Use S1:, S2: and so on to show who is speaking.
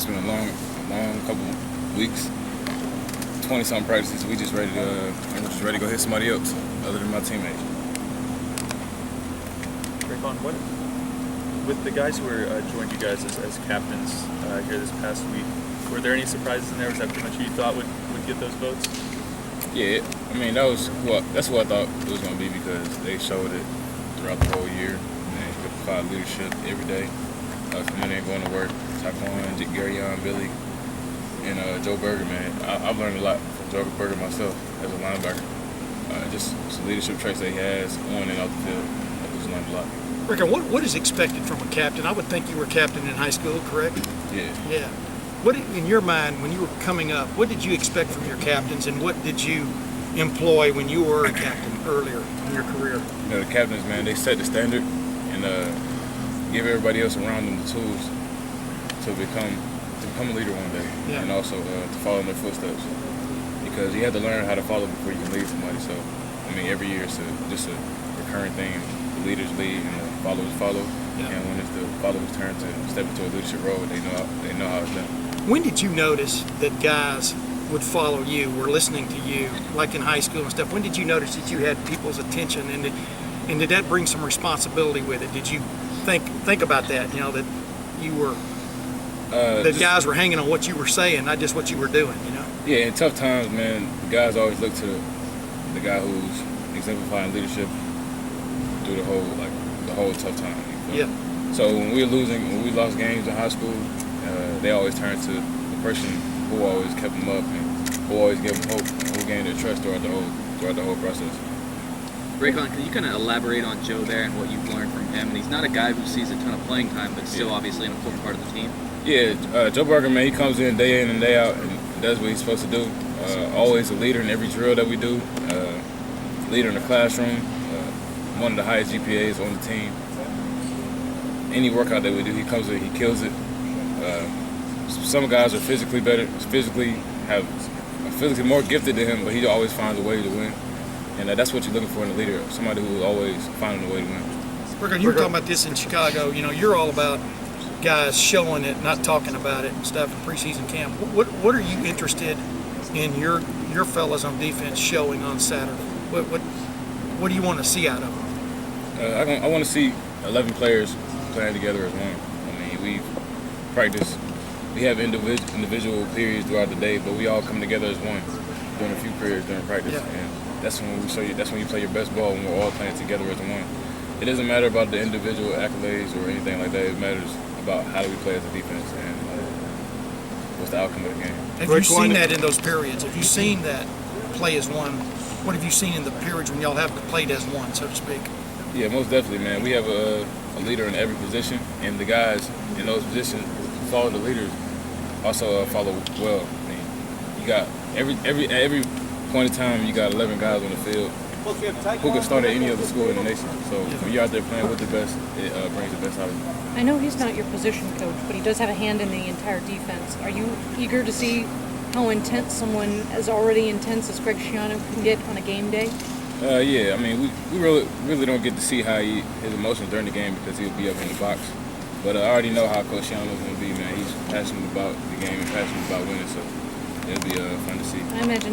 S1: it's been a long couple weeks. 20-something practices. I'm just ready to go hit somebody else other than my teammates.
S2: Raekwon, with the guys who joined you guys as captains here this past week, were there any surprises in there? Was that pretty much who you thought would get those votes?
S1: Yeah, I mean that's what I thought it was going to be because they showed it throughout the whole year. And they provide leadership every day. Coming in, going to work. Taquan, Gary, Billy, and Joe Burger, man. I've learned a lot from Joe Burger myself as a linebacker. Just some leadership traits that he has on and off the field. I've just learned a lot.
S3: Raekwon, what is expected from a captain? I would think you were a captain in high school, correct?
S1: Yeah.
S3: Yeah. What, in your mind, when you were coming up, what did you expect from your captains, and what did you employ when you were a captain earlier in your career?
S1: The captains, man, they set the standard and give everybody else around them the tools to become a leader one day, and also to follow in their footsteps. Because you have to learn how to follow before you can lead somebody. So, I mean, every year it's just a recurring thing. The leaders lead and the followers follow. Yeah. And when it's the followers' turn to step into a leadership role, they know how it's done. When
S3: did you notice that guys would follow you, were listening to you, like in high school and stuff? When did you notice that you had people's attention, and did that bring some responsibility with it? Did you think about that? You know, that you were that guys were hanging on what you were saying, not just what you were doing. You know.
S1: Yeah, in tough times, man, guys always look to the guy who's exemplifying leadership through the whole tough time.
S3: Yeah.
S1: So when we lost games in high school, they always turned to the person who always kept them up and who always gave them hope and who gained their trust throughout the whole process.
S4: Raekwon, can you kind of elaborate on Joe there and what you've learned from him? And he's not a guy who sees a ton of playing time, but still obviously an important part of the team.
S1: Yeah, Joe Burger, man, he comes in and day out and does what he's supposed to do. Always a leader in every drill that we do. Leader in the classroom. One of the highest GPAs on the team. Any workout that we do, he comes in, he kills it. Some guys are physically better, physically more gifted than him, but he always finds a way to win. And that's what you're looking for in a leader, somebody who's always finding a way to win.
S3: Raekwon, you were talking about this in Chicago. You know, you're all about guys showing it, not talking about it and stuff in preseason camp. What are you interested in your fellas on defense showing on Saturday? What do you want to see out of them?
S1: I want to see 11 players playing together as one. I mean, we have individual periods throughout the day, but we all come together as one during a few periods during practice. Yeah. And that's when we show you. That's when you play your best ball, when we're all playing together as one. It doesn't matter about the individual accolades or anything like that. It matters about how do we play as a defense and what's the outcome of the game.
S3: Have you seen that in those periods? Have you seen that play as one? What have you seen in the periods when y'all have played as one, so to speak?
S1: Yeah, most definitely, man. We have a leader in every position, and the guys in those positions who follow the leaders also follow well. I mean, you got at every point in time, you got 11 guys on the field who can start at any other school in the nation. So when you're out there playing with the best, it brings the best out of you.
S5: I know he's not your position coach, but he does have a hand in the entire defense. Are you eager to see how intense someone as already intense as Greg Schiano can get on a game day?
S1: Yeah, I mean, we really don't get to see how his emotions during the game because he'll be up in the box. But I already know how Coach Schiano is going to be, man. He's passionate about the game and passionate about winning, so it'll be fun to see.
S5: I imagine